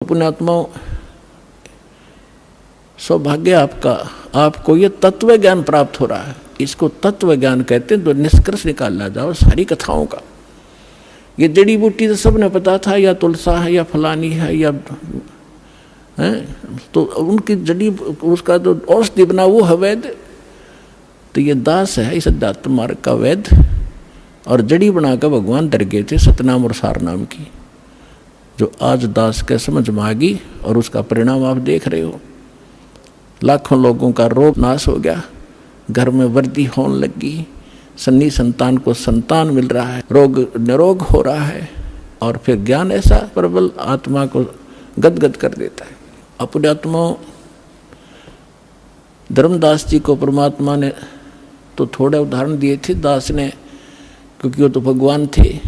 पुण्यात्माओं, सौभाग्य आपका, आपको ये तत्व ज्ञान प्राप्त हो रहा है। इसको तत्व ज्ञान कहते हैं। तो निष्कर्ष निकालना जाओ सारी कथाओं का। ये जड़ी बूटी तो सबने पता था, या तुलसा है या फलानी है या है, तो उनकी जड़ी उसका जो औषधि बना वो है वैद्य। तो ये दास है इस अध्यात्म मार्ग का वैद्य, और जड़ी बनाकर भगवान डर गए थे सतनाम और सारनाम की, जो आज दास के समझ में आ गई। और उसका परिणाम आप देख रहे हो। लाखों लोगों का रोग नाश हो गया, घर में वृद्धि होने लगी, सन्नी संतान को संतान मिल रहा है, रोग निरोग हो रहा है। और फिर ज्ञान ऐसा प्रबल आत्मा को गदगद कर देता है। अपने आत्मा धर्मदास जी को परमात्मा ने तो थोड़े उदाहरण दिए थे दास ने, क्योंकि वो तो भगवान थे।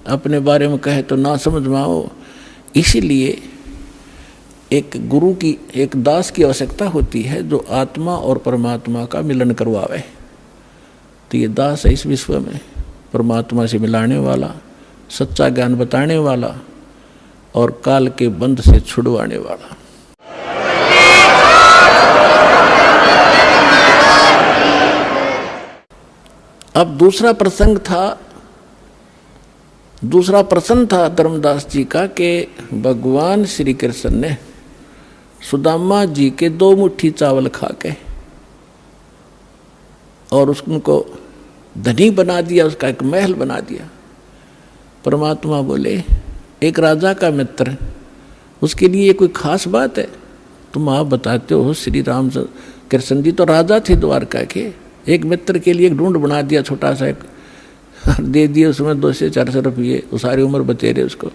अपने बारे में कहे तो ना समझ में आओ, इसीलिए एक गुरु की, एक दास की आवश्यकता होती है जो आत्मा और परमात्मा का मिलन करवावे। तो ये दास है इस विश्व में परमात्मा से मिलाने वाला, सच्चा ज्ञान बताने वाला और काल के बंध से छुड़वाने वाला। अब दूसरा प्रसंग था धर्मदास जी का कि भगवान श्री कृष्ण ने सुदामा जी के 2 मुट्ठी चावल खा के और उसको धनी बना दिया, उसका एक महल बना दिया। परमात्मा बोले एक राजा का मित्र, उसके लिए कोई खास बात है? तुम आप बताते हो श्री राम कृष्ण जी तो राजा थे द्वारका के, एक मित्र के लिए एक ढूंढ बना दिया छोटा सा, एक दे दिए उसमें 200 से 400 रुपये, वो सारी उम्र बतेरे उसको।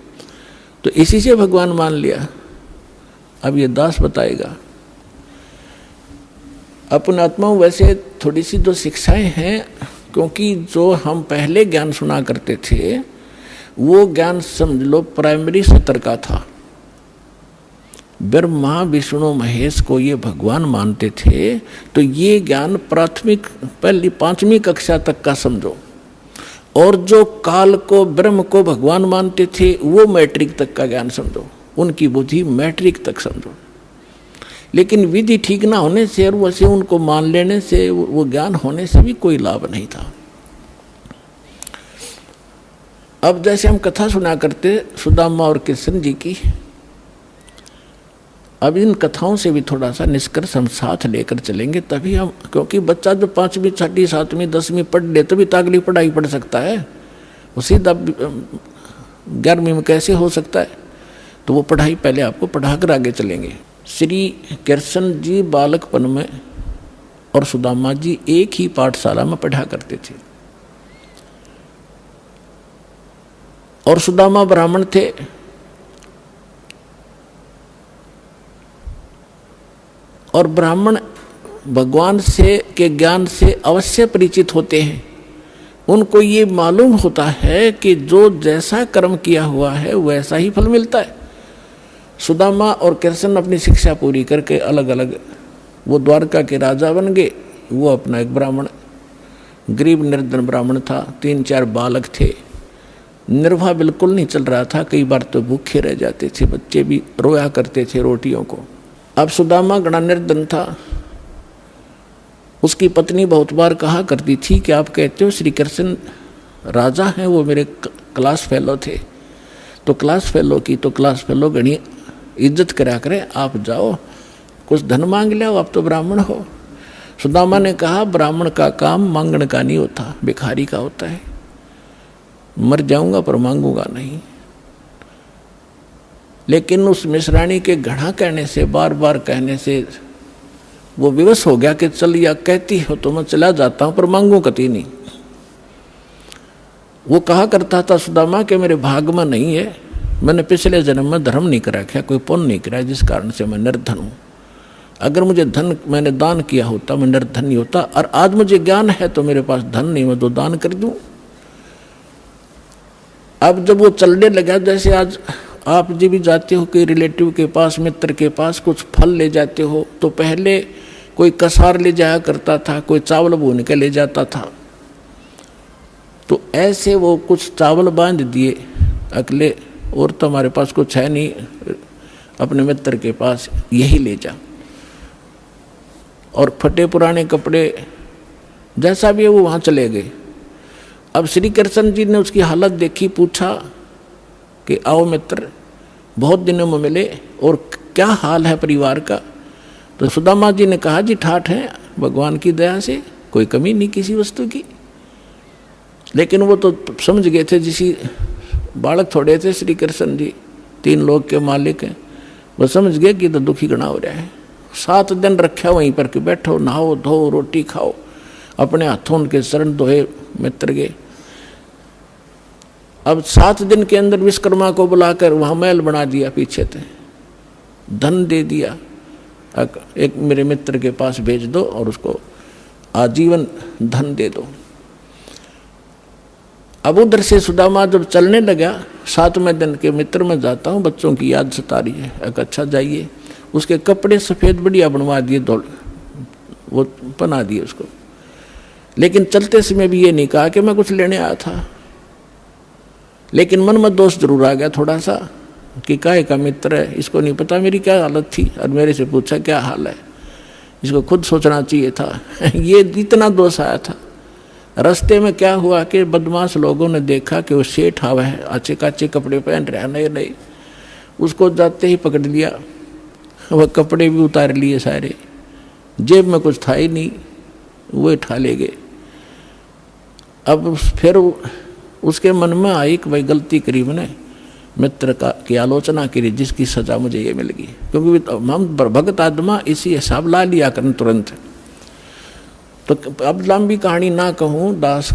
तो इसी से भगवान मान लिया। अब ये दास बताएगा। अपने आत्माओं वैसे थोड़ी सी जो शिक्षाएं हैं, क्योंकि जो हम पहले ज्ञान सुना करते थे वो ज्ञान समझ लो प्राइमरी स्तर का था। ब्रह्मा विष्णु महेश को ये भगवान मानते थे, तो ये ज्ञान प्राथमिक पहली 5वीं कक्षा तक का समझो। और जो काल को ब्रह्म को भगवान मानते थे वो मैट्रिक तक का ज्ञान समझो, उनकी बुद्धि मैट्रिक तक समझो। लेकिन विधि ठीक ना होने से और वैसे उनको मान लेने से, वो ज्ञान होने से भी कोई लाभ नहीं था। अब जैसे हम कथा सुना करते सुदामा और कृष्ण जी की, अब इन कथाओं से भी थोड़ा सा निष्कर्ष हम साथ लेकर चलेंगे, तभी हम, क्योंकि बच्चा जो 5वीं 6वीं 7वीं 10वीं पढ़ ले तभी तो अगली पढ़ाई पढ़ सकता है। वो सीधा 11वीं में कैसे हो सकता है? तो वो पढ़ाई पहले आपको पढ़ा कर आगे चलेंगे। श्री कृष्ण जी बालकपन में और सुदामा जी एक ही पाठशाला में पढ़ा करते थे। और सुदामा ब्राह्मण थे, और ब्राह्मण भगवान से के ज्ञान से अवश्य परिचित होते हैं। उनको ये मालूम होता है कि जो जैसा कर्म किया हुआ है वैसा ही फल मिलता है। सुदामा और कृष्ण अपनी शिक्षा पूरी करके अलग अलग, वो द्वारका के राजा बन गए, वो अपना एक ब्राह्मण, गरीब निर्धन ब्राह्मण था, 3-4 बालक थे, निर्वाह बिल्कुल नहीं चल रहा था, कई बार तो भूखे रह जाते थे, बच्चे भी रोया करते थे रोटियों को। अब सुदामा गणा निर्धन था। उसकी पत्नी बहुत बार कहा करती थी कि आप कहते हो श्री कृष्ण राजा हैं, वो मेरे क्लास फेलो थे, तो क्लास फेलो की तो क्लास फेलो गणी इज्जत करा करें, आप जाओ कुछ धन मांग ले, आप तो ब्राह्मण हो। सुदामा ने कहा ब्राह्मण का काम मांगने का नहीं होता, भिखारी का होता है। मर जाऊंगा पर मांगूंगा नहीं। लेकिन उस मिश्राणी के घड़ा कहने से, बार बार कहने से वो विवश हो गया कि चल या कहती हो तो मैं चला जाता हूं पर मांगू कति नहीं। वो कहा करता था सुदामा कि मेरे भाग में नहीं है, मैंने पिछले जन्म में धर्म नहीं करा, क्या कोई पुण्य नहीं करा, जिस कारण से मैं निर्धन हूं। अगर मुझे धन मैंने दान किया होता मैं निर्धन नहीं होता, और आज मुझे ज्ञान है तो मेरे पास धन नहीं, मैं तो दान कर दूं। अब जब वो चलने लगा, जैसे आज आप जी भी जाते हो कि रिलेटिव के पास, मित्र के पास कुछ फल ले जाते हो, तो पहले कोई कसार ले जाया करता था, कोई चावल भून के ले जाता था। तो ऐसे वो कुछ चावल बांध दिए अकेले, और तो हमारे पास कुछ है नहीं, अपने मित्र के पास, यही ले जा। और फटे पुराने कपड़े जैसा भी है वो वहाँ चले गए। अब श्री कृष्ण जी ने उसकी हालत देखी, पूछा कि आओ मित्र, बहुत दिनों में मिले और क्या हाल है परिवार का। तो सुदामा जी ने कहा, जी ठाठ है, भगवान की दया से कोई कमी नहीं किसी वस्तु की। लेकिन वो तो समझ गए थे, जिसी बालक थोड़े थे श्री कृष्ण जी, 3 लोक के मालिक हैं, वो समझ गए कि तो दुखी गणा हो रहा है। 7 दिन रखा वहीं पर कि बैठो, नहाओ धो, रोटी खाओ, अपने हाथों उनके शरण धोए मित्र के। अब 7 दिन के अंदर विश्वकर्मा को बुलाकर वहाँ महल बना दिया, पीछे थे, धन दे दिया, एक मेरे मित्र के पास भेज दो और उसको आजीवन धन दे दो। अब उधर से सुदामा जब चलने लगा, 7वें दिन के मित्र में जाता हूँ, बच्चों की याद सता रही है। अच्छा जाइए, उसके कपड़े सफ़ेद बढ़िया बनवा दिए, दौड़ वो बना दिए उसको। लेकिन चलते समय भी ये नहीं कहा कि मैं कुछ लेने आया था। लेकिन मन में दोष जरूर आ गया थोड़ा सा कि काहे का मित्र है, इसको नहीं पता मेरी क्या हालत थी, और मेरे से पूछा क्या हाल है, इसको खुद सोचना चाहिए था। ये इतना दोष आया था। रास्ते में क्या हुआ कि बदमाश लोगों ने देखा कि वो सेठ आवा है, अच्छे काचे कपड़े पहन रहा है, नए नए, उसको जाते ही पकड़ लिया। वह कपड़े भी उतार लिए सारे, जेब में कुछ था ही नहीं, वो उठा ले गए। अब फिर उसके मन में आई कि भाई गलती करी मैंने, मित्र का की आलोचना करी, जिसकी सजा मुझे ये मिल गई। क्योंकि हम भगत आत्मा इसी हिसाब ला लिया करन तुरंत। तो अब लंबी कहानी ना कहूँ, दास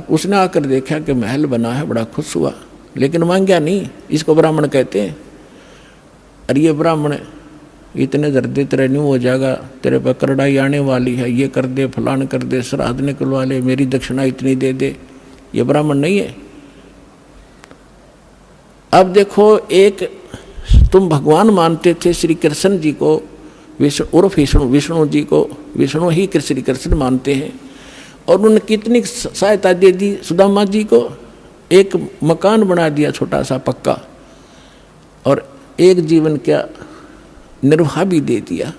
उसने आकर देखा कि महल बना है, बड़ा खुश हुआ, लेकिन मांगा नहीं। इसको ब्राह्मण कहते हैं। अरे ये ब्राह्मण इतने दर्दे तेरे न्यू हो जाएगा, तेरे पर करड़ाई आने वाली है, ये कर दे, फलान कर दे, श्राद्ध निकलवा ले, मेरी दक्षिणा इतनी दे दे, ये ब्राह्मण नहीं है। अब देखो, एक तुम भगवान मानते थे श्री कृष्ण जी को, विष्णु जी को, विष्णु ही श्री कृष्ण मानते हैं, और उन्होंने कितनी सहायता दे दी सुदामा जी को। एक मकान बना दिया छोटा सा पक्का, और एक जीवन का निर्वाह भी दे दिया।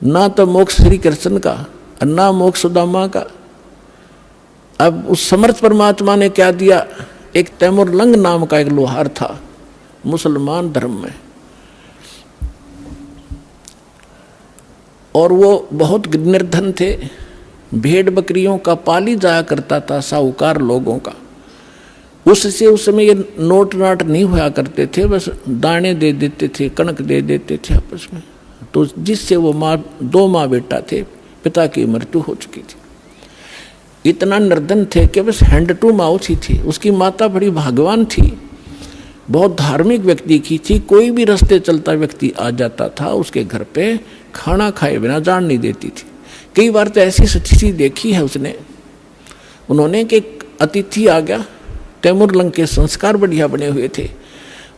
ना तो मोक्ष श्री कृष्ण का और ना मोक्ष सुदामा का। अब उस समर्थ परमात्मा ने क्या दिया, एक तैमुरलंग नाम का एक लोहार था मुसलमान धर्म में, और वो बहुत निर्धन थे, भेड़ बकरियों का पाली जाया करता था, साहूकार लोगों का। उससे उस समय ये नोट नाट नहीं हुआ करते थे, बस दाने दे देते थे, कणक दे देते थे आपस में। तो जिससे वो 2 माँ बेटा थे, पिता की मृत्यु हो चुकी थी। इतना निर्धन थे कि बस हैंड टू माउथ ही थी। उसकी माता बड़ी भाग्यवान थी, बहुत धार्मिक व्यक्ति की थी। कोई भी रास्ते चलता व्यक्ति आ जाता था उसके घर पे, खाना खाए बिना जान नहीं देती थी। कई बार तो ऐसी स्थिति देखी है उन्होंने कि अतिथि आ गया, तैमुरलंग के संस्कार बढ़िया बने हुए थे,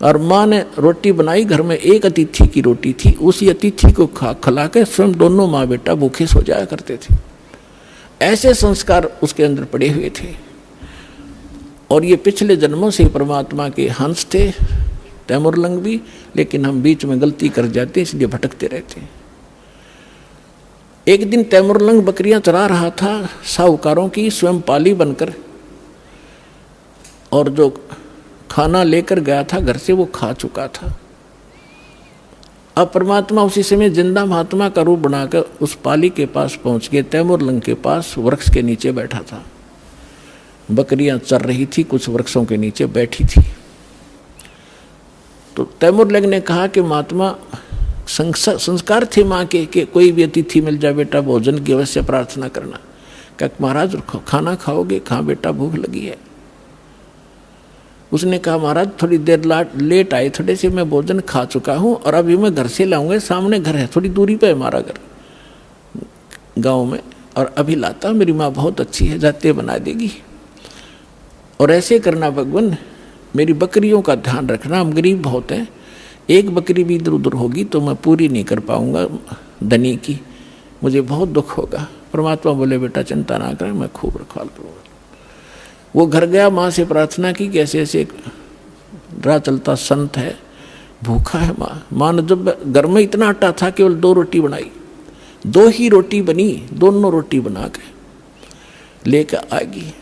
और माँ ने रोटी बनाई, घर में एक अतिथि की रोटी थी, उसी अतिथि को खिला के स्वयं दोनों माँ बेटा भूखे सो जाया करते थे। ऐसे संस्कार उसके अंदर पड़े हुए थे। और ये पिछले जन्मों से परमात्मा के हंस थे तैमुरलंग भी, लेकिन हम बीच में गलती कर जाते इसलिए भटकते रहते हैं। एक दिन तैमुरलंग बकरियां चरा रहा था साहूकारों की, स्वयं पाली बनकर, और जो खाना लेकर गया था घर से वो खा चुका था। अब परमात्मा उसी समय जिंदा महात्मा का रूप बनाकर उस पाली के पास पहुंच गए। तैमुरलंग के पास वृक्ष के नीचे बैठा था, बकरियां चर रही थी, कुछ वृक्षों के नीचे बैठी थी। तो तैमुरलंग ने कहा कि महात्मा, संस्कार थे माँ के कि कोई भी अतिथि मिल जाए बेटा भोजन की अवश्य प्रार्थना करना। क्या महाराज खाना खाओगे? कहाँ बेटा, भूख लगी है। उसने कहा महाराज थोड़ी देर लेट आए, थोड़े से मैं भोजन खा चुका हूँ और अभी मैं घर से लाऊंगा, सामने घर है, थोड़ी दूरी पे है हमारा घर गांव में, और अभी लाता। मेरी माँ बहुत अच्छी है, जाते बना देगी। और ऐसे करना भगवान, मेरी बकरियों का ध्यान रखना, हम गरीब बहुत हैं, एक बकरी भी इधर उधर होगी तो मैं पूरी नहीं कर पाऊंगा धनी की, मुझे बहुत दुख होगा। परमात्मा बोले बेटा चिंता ना करें, मैं खूब रखवाल करूँगा। वो घर गया, माँ से प्रार्थना की कि ऐसे ऐसे राह चलता संत है, भूखा है माँ ने जब घर में इतना आटा था केवल 2 रोटी बनाई, 2 ही रोटी बनी, दोनों रोटी बना के लेकर आ गई।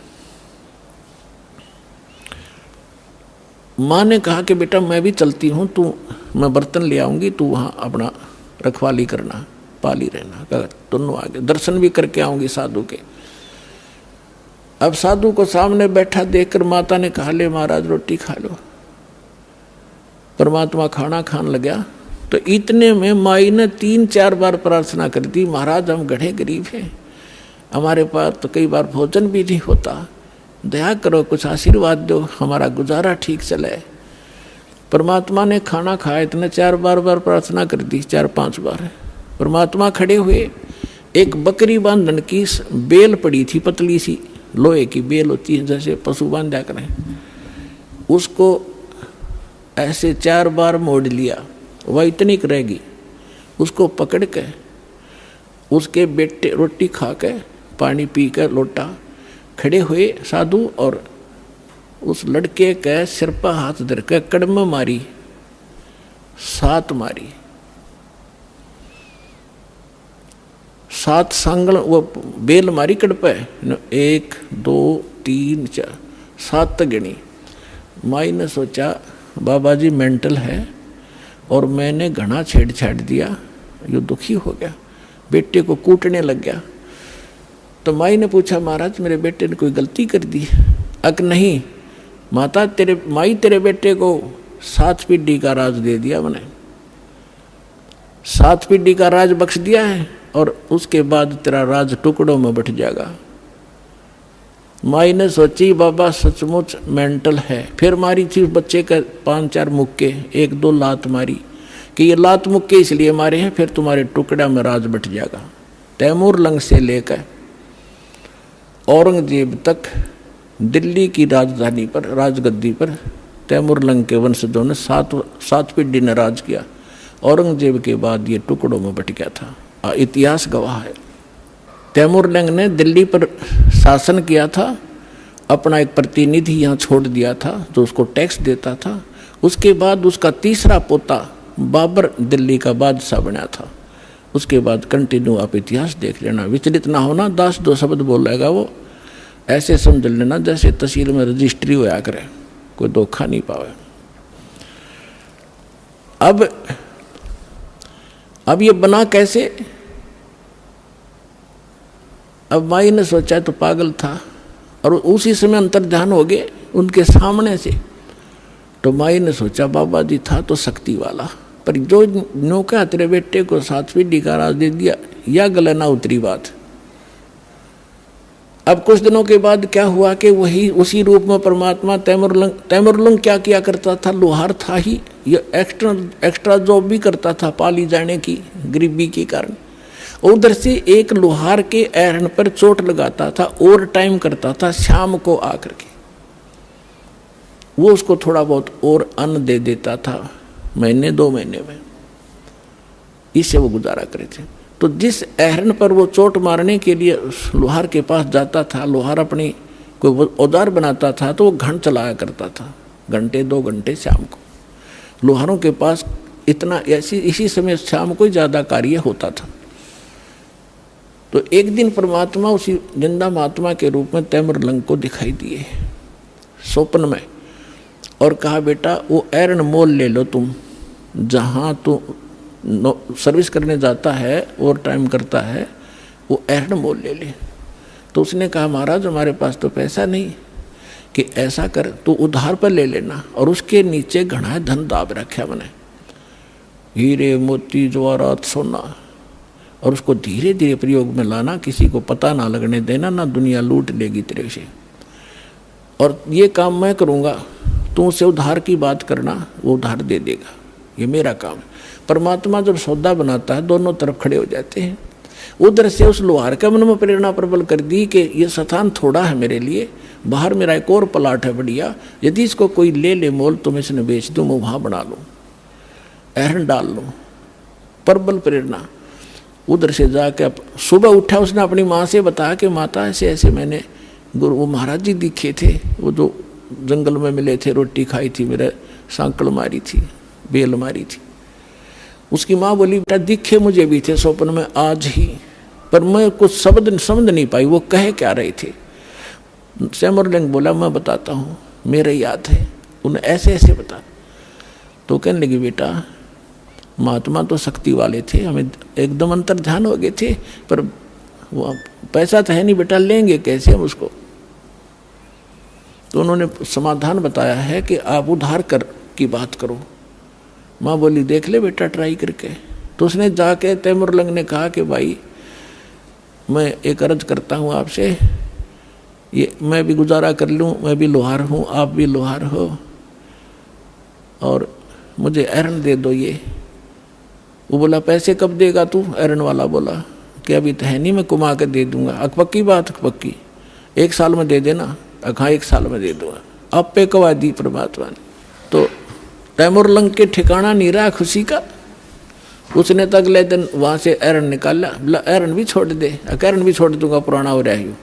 माँ ने कहा कि बेटा मैं भी चलती हूँ, मैं बर्तन ले आऊँगी, तू वहाँ अपना रखवाली करना, पाली रहना। दोनों आगे दर्शन भी करके आऊँगी साधु के। अब साधु को सामने बैठा देखकर माता ने कहा ले महाराज रोटी खा लो। परमात्मा खाना खान लगा तो इतने में माई ने 3-4 बार प्रार्थना कर दी, महाराज हम गढ़े गरीब हैं, हमारे पास तो कई बार भोजन भी नहीं होता, दया करो कुछ आशीर्वाद दो, हमारा गुजारा ठीक चले। परमात्मा ने खाना खाया, इतने 4 बार प्रार्थना कर दी, 4-5 बार। परमात्मा खड़े हुए, एक बकरी बांधन की बेल पड़ी थी, पतली सी लोहे की बेल होती है जैसे पशु बांधा करें, उसको ऐसे 4 बार मोड़ लिया, वह इतनी रहेगी, उसको पकड़ के उसके बेटे रोटी खा के पानी पी कर लोटा खड़े हुए साधु, और उस लड़के के सिर पर हाथ धर के कड़म मारी, 7 मारी, 7 सांगल वो बेल मारी कड़ पे, 1 2 3 4 7 गिनी। माई ने सोचा बाबा जी मेंटल है और मैंने घना छेड़छाड़ दिया, यो दुखी हो गया, बेटे को कूटने लग गया। तो माई ने पूछा महाराज मेरे बेटे ने कोई गलती कर दी? अक नहीं माता, तेरे बेटे को 7 पीढ़ी का राज दे दिया मैंने, 7 पीढ़ी का राज बख्श दिया है, और उसके बाद तेरा राज टुकड़ों में बट जाएगा। माई ने सोची बाबा सचमुच मेंटल है। फिर मारी थी बच्चे का 5-4 मुक्के, 1-2 लात मारी कि ये लात मुक्के इसलिए मारे हैं, फिर तुम्हारे टुकड़ा में राज बट जाएगा। तैमूर लंग से लेकर औरंगजेब तक दिल्ली की राजधानी पर, राजगद्दी पर तैमूर लंग के वंशजों ने 7 पीढ़ी ने राज किया। औरंगजेब के बाद ये टुकड़ों में बट गया था, इतिहास गवाह है। तैमूर लंग ने दिल्ली पर शासन किया था, अपना एक प्रतिनिधि यहाँ छोड़ दिया था जो उसको टैक्स देता था। उसके बाद उसका तीसरा पोता बाबर दिल्ली का बादशाह बना था। उसके बाद कंटिन्यू आप इतिहास देख लेना, विचलित ना होना, 10-2 शब्द बोलेगा वो, ऐसे समझ लेना जैसे तहसील में रजिस्ट्री होया करे, कोई धोखा नहीं पावे। अब ये बना कैसे? अब माई ने सोचा तो पागल था, और उसी समय अंतर्ध्यान हो गए उनके सामने से। तो माई ने सोचा बाबा जी था तो शक्ति वाला, पर जो नौका तेरे बेटे को 7 पीढ़ी का राज दे दिया, या गले ना उतरी बात। अब कुछ दिनों के बाद क्या हुआ कि वही उसी रूप में परमात्मा तैमूरलंग क्या किया करता था, लोहार था ही, ये एक्स्ट्रा जॉब भी करता था पाली जाने की गरीबी के कारण। उधर से एक लोहार के एहन पर चोट लगाता था, ओवर टाइम करता था, शाम को आकर के वो उसको थोड़ा बहुत और अन्न दे देता था, 1-2 महीने में, इससे वो गुजारा करे थे। तो जिस एहरन पर वो चोट मारने के लिए लोहार के पास जाता था, लोहार अपनी कोई औजार बनाता था तो वो घंट चलाया करता था, 1-2 घंटे शाम को। लोहारों के पास इतना इसी समय शाम को ज़्यादा कार्य होता था। तो एक दिन परमात्मा उसी जिंदा महात्मा के रूप में तैमूरलंग को दिखाई दिए स्वप्न में, और कहा बेटा वो एरन मोल ले लो, तुम जहाँ तू सर्विस करने जाता है और टाइम करता है, वो एरन मोल ले ले। तो उसने कहा महाराज हमारे पास तो पैसा नहीं, कि ऐसा कर तू उधार पर ले लेना, और उसके नीचे घना धन दाब रखा मैंने, हीरे मोती जवाहरात सोना, और उसको धीरे धीरे प्रयोग में लाना, किसी को पता ना लगने देना, ना दुनिया लूट लेगी तेरे से, और ये काम मैं करूँगा, तू उससे उधार की बात करना, वो उधार दे देगा, ये मेरा काम है। परमात्मा जब सौदा बनाता है दोनों तरफ खड़े हो जाते हैं। उधर से उस लोहार के मन में प्रेरणा प्रबल कर दी कि ये स्थान थोड़ा है मेरे लिए, बाहर मेरा एक और प्लाट है बढ़िया, यदि इसको कोई ले ले मोल तो मैं इसने बेच दूँ, मैं वहाँ बना लूँ, एहन डाल लूँ, प्रबल प्रेरणा। उधर से जाके सुबह उठा, उसने अपनी माँ से बताया कि माता ऐसे ऐसे मैंने वो महाराज जी दिखे थे, वो जो जंगल में मिले थे, रोटी खाई थी, मेरे सांकड़ मारी थी, बेल मारी थी। उसकी माँ बोली बेटा दिखे मुझे भी थे स्वप्न में आज ही, पर मैं कुछ शब्द समझ नहीं पाई वो कह क्या रहे थे। तैमूरलंग बोला मैं बताता हूँ, मेरे याद है, उन्हें ऐसे ऐसे बता। तो कहने लगी बेटा महात्मा तो शक्ति वाले थे, हमें एकदम अंतर ध्यान हो गए थे, पर वो पैसा तो है नहीं बेटा, लेंगे कैसे हम उसको। तो उन्होंने समाधान बताया है कि आप उधार कर की बात करो। माँ बोली देख ले बेटा ट्राई करके। तो उसने जाके तैमूरलंग ने कहा कि भाई मैं एक अर्ज करता हूँ आपसे, ये मैं भी गुजारा कर लूँ, मैं भी लोहार हूँ, आप भी लोहार हो, और मुझे एरन दे दो ये। वो बोला पैसे कब देगा तू? एरन वाला बोला कि अभी तो है नहीं, मैं कुमा के दे दूंगा। पक्की बात? पक्की, 1 साल में दे देना। हाँ 1 साल में दे दूंगा। अब पे कवा दी परमात्मा ने। तो तैमूरलंग के ठिकाना नहीं रहा खुशी का। उसने तो अगले दिन वहाँ से एरन निकाला, बोला एरन भी छोड़ दे। एरन भी छोड़ दूंगा, पुराना हो रहा है।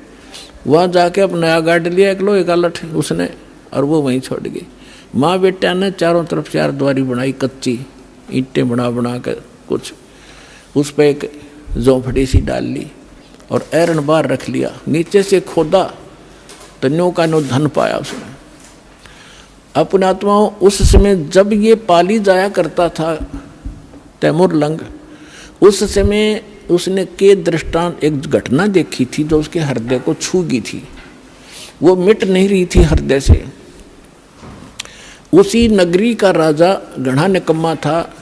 वहाँ जाके अब नया गाड़ लिया एक लोहे का लठ उसने, और वो वहीं छोड़ गई। माँ बेटा ने चारों तरफ 4 द्वारी बनाई, कच्ची ईंटें बना बना कर कुछ, उस पर एक झोंपड़ी सी डाल ली और एरन बाहर रख लिया। नीचे से खोदा तो न्यो का नो धन पाया उसने। अपने आत्माओं उस समय जब ये पाली जाया करता था तैमूरलंग, उस समय उसने के दृष्टांत एक घटना देखी थी जो उसके हृदय को छू गई थी, वो मिट नहीं रही थी हृदय से। उसी नगरी का राजा घना निकम्मा था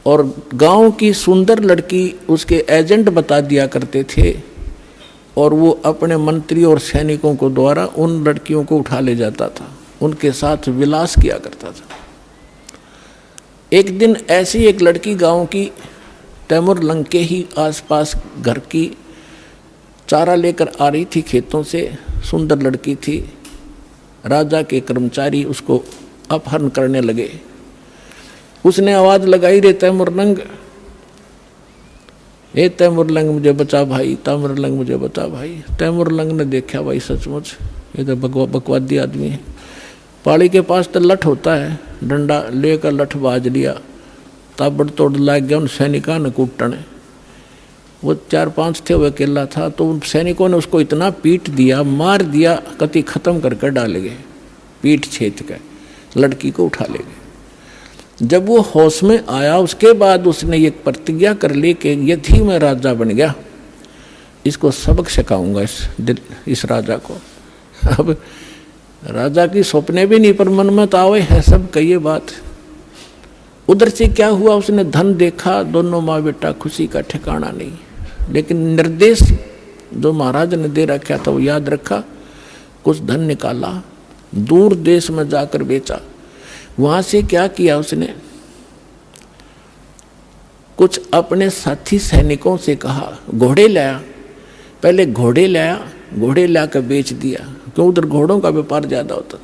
और गांव की सुंदर लड़की उसके एजेंट बता दिया करते थे, और वो अपने मंत्री और सैनिकों को द्वारा उन लड़कियों को उठा ले जाता था, उनके साथ विलास किया करता था। एक दिन ऐसी एक लड़की गांव की तैमूरलंग के ही आसपास घर की चारा लेकर आ रही थी खेतों से। सुंदर लड़की थी। राजा के कर्मचारी उसको अपहरण करने लगे। उसने आवाज लगाई, रे तैमूरलंग, ए तैमूरलंग मुझे बचा भाई, तैमूरलंग मुझे बचा भाई। तैमूरलंग ने देखा भाई सचमुच ये तो बकवादी आदमी है। पाड़ी के पास तो लठ होता है, डंडा लेकर लठ बाज लिया, ताबड़तोड़ लाग गया उन सैनिकों ने कूटने। वो 4-5 थे, वो अकेला था। तो उन सैनिकों ने उसको इतना पीट दिया, मार दिया, कति खत्म करके डाले गए, पीठ छेद कर लड़की को उठा ले गए। जब वो होश में आया उसके बाद उसने ये प्रतिज्ञा कर ली कि यदि मैं राजा बन गया इसको सबक सिखाऊंगा इस राजा को। अब राजा की सपने भी नहीं, पर मन में तो आवे है सब कहिए बात। उधर से क्या हुआ, उसने धन देखा, दोनों माँ बेटा खुशी का ठिकाना नहीं। लेकिन निर्देश जो महाराज ने दे रखा था वो याद रखा, कुछ धन निकाला, दूर देश में जाकर बेचा। वहां से क्या किया उसने, कुछ अपने साथी सैनिकों से कहा घोड़े लाया, पहले घोड़े लाया, घोड़े लाकर बेच दिया, क्यों उधर घोड़ों का व्यापार ज्यादा होता।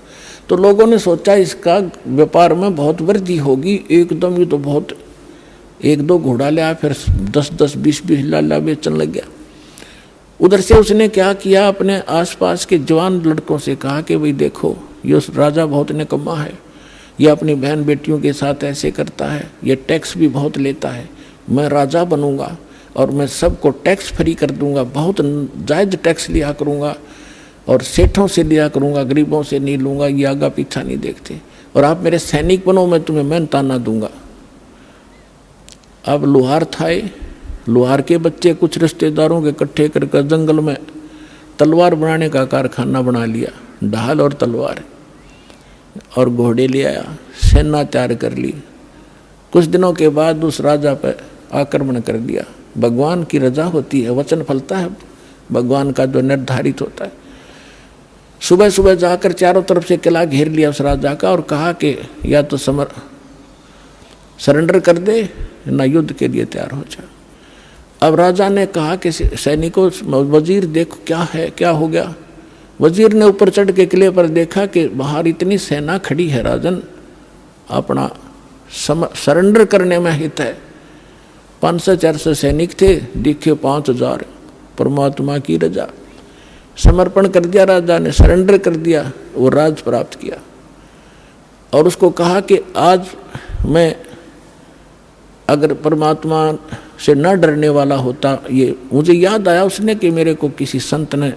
तो लोगों ने सोचा इसका व्यापार में बहुत वृद्धि होगी, एकदम ये तो बहुत 1-2 घोड़ा लिया, फिर 10-10 20-20 लाला बेचने लग गया। उधर से उसने क्या किया, अपने आसपास के जवान लड़कों से कहा कि भाई देखो ये राजा बहुत निकम्मा है, ये अपनी बहन बेटियों के साथ ऐसे करता है, ये टैक्स भी बहुत लेता है। मैं राजा बनूंगा और मैं सबको टैक्स फ्री कर दूंगा, बहुत जायज़ टैक्स लिया करूंगा और सेठों से लिया करूंगा, गरीबों से नहीं लूंगा, ये आगा पीछा नहीं देखते। और आप मेरे सैनिक बनो, मैं तुम्हें मेहनताना दूंगा। अब लोहार था, लोहार के बच्चे कुछ रिश्तेदारों के इकट्ठे करके जंगल में तलवार बनाने का कारखाना बना लिया, ढाल और तलवार, और घोड़े ले आया, सेना तैयार कर ली। कुछ दिनों के बाद उस राजा पर आक्रमण कर दिया। भगवान की रजा होती है, वचन फलता है भगवान का जो निर्धारित होता है। सुबह सुबह जाकर चारों तरफ से किला घेर लिया उस राजा का और कहा कि या तो सरेंडर कर दे ना युद्ध के लिए तैयार हो जा। अब राजा ने कहा कि सैनिकों, वजीर देखो क्या है, क्या हो गया। वजीर ने ऊपर चढ़ के किले पर देखा कि बाहर इतनी सेना खड़ी है राजन, अपना सरेंडर करने में हित है। 500-400 सैनिक थे, दिखे 5000। परमात्मा की रजा, समर्पण कर दिया राजा ने, सरेंडर कर दिया, वो राज प्राप्त किया। और उसको कहा कि आज मैं अगर परमात्मा से न डरने वाला होता, ये मुझे याद आया उसने कि मेरे को किसी संत ने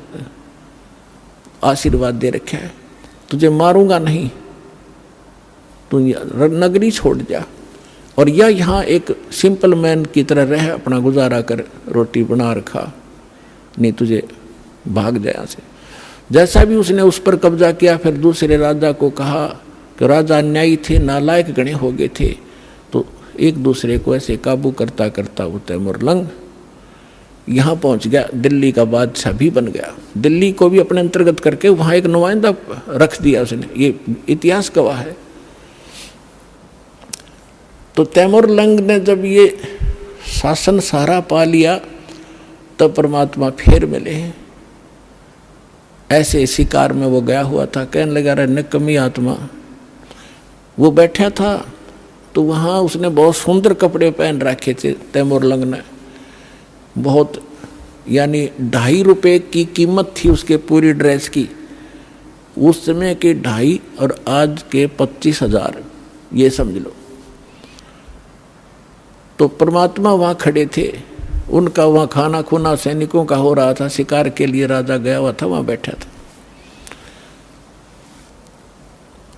आशीर्वाद दे रखा है, तुझे मारूंगा नहीं, तू नगरी छोड़ जा और या यहाँ एक सिंपल मैन की तरह रह, अपना गुजारा कर, रोटी बना रखा, नहीं तुझे भाग जाए यहाँ से। जैसा भी उसने उस पर कब्जा किया, फिर दूसरे राजा को कहा कि राजा अन्यायी थे, नालायक गणे हो गए थे, तो एक दूसरे को ऐसे काबू करता करता वो तैमुरलंग यहाँ पहुँच गया, दिल्ली का बादशाह भी बन गया, दिल्ली को भी अपने अंतर्गत करके वहाँ एक नुमाइंदा रख दिया उसने, ये इतिहास गवाह है। तो तैमुरलंग ने जब ये शासन सारा पा लिया तब परमात्मा फिर मिले। ऐसे शिकार में वो गया हुआ था, कहने लगा रे निकम्मी आत्मा। वो बैठा था तो वहाँ उसने बहुत सुंदर कपड़े पहन रखे थे तैमुरलंग ने, बहुत, यानी 2.5 रुपये की कीमत थी उसके पूरी ड्रेस की, उस समय के 2.5 और आज के 25,000, ये समझ लो। तो परमात्मा वहाँ खड़े थे, उनका वहाँ खाना खुना सैनिकों का हो रहा था, शिकार के लिए राजा गया हुआ था, वहाँ बैठा था।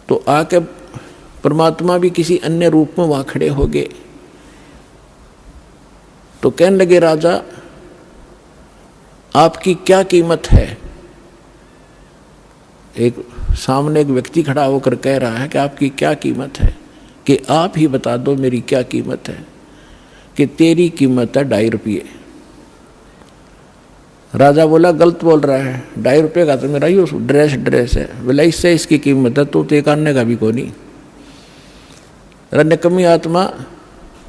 तो आके परमात्मा भी किसी अन्य रूप में वहाँ खड़े हो गए। तो कहने लगे राजा आपकी क्या कीमत है। एक सामने एक व्यक्ति खड़ा होकर कह रहा है कि आपकी क्या कीमत है, कि आप ही बता दो मेरी क्या कीमत है, कि तेरी कीमत है 2.5 रुपये। राजा बोला गलत बोल रहा है, 2.5 रुपये का तो मेरा ही ड्रेस है, बोला इससे इसकी कीमत है, तो एक आने का भी को नहीं। निकम्मी आत्मा,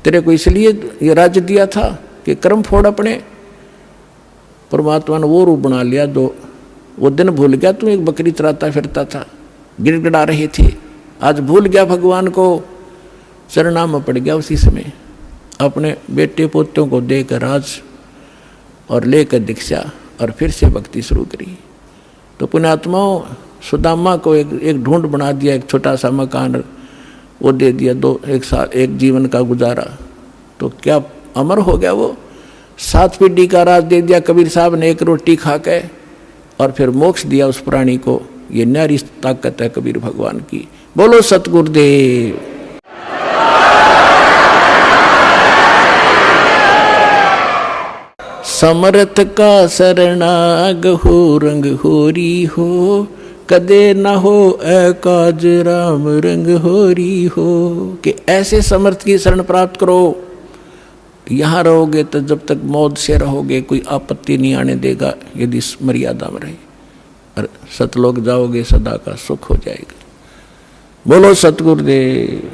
तेरे को इसलिए ये राज्य दिया था कि कर्म फोड़ अपने। परमात्मा ने वो रूप बना लिया, जो वो दिन भूल गया, तू एक बकरी चराता फिरता था, गिड़गिड़ा रहे थे, आज भूल गया भगवान को, चरना में पड़ गया उसी समय, अपने बेटे पोतों को देकर राज और लेकर दीक्षा और फिर से भक्ति शुरू करी। तो पुण्यात्माओं, सुदामा को एक ढूंढ बना दिया, एक छोटा सा मकान वो दे दिया, एक जीवन का गुजारा, तो क्या अमर हो गया वो। 7 पीढ़ी का राज दे दिया कबीर साहब ने, एक रोटी खा के, और फिर मोक्ष दिया उस प्राणी को। ये न्यारी ताकत है कबीर भगवान की। बोलो सतगुरुदेव। समर्थ का शरणाग हो, रंग होरी हो, कदे न हो एकाज राम रंग होरी हो। कि ऐसे समर्थ की शरण प्राप्त करो, यहाँ रहोगे तो जब तक मौत से रहोगे कोई आपत्ति नहीं आने देगा, यदि मर्यादा में रहे, और सतलोक जाओगे सदा का सुख हो जाएगा। बोलो सतगुरुदेव।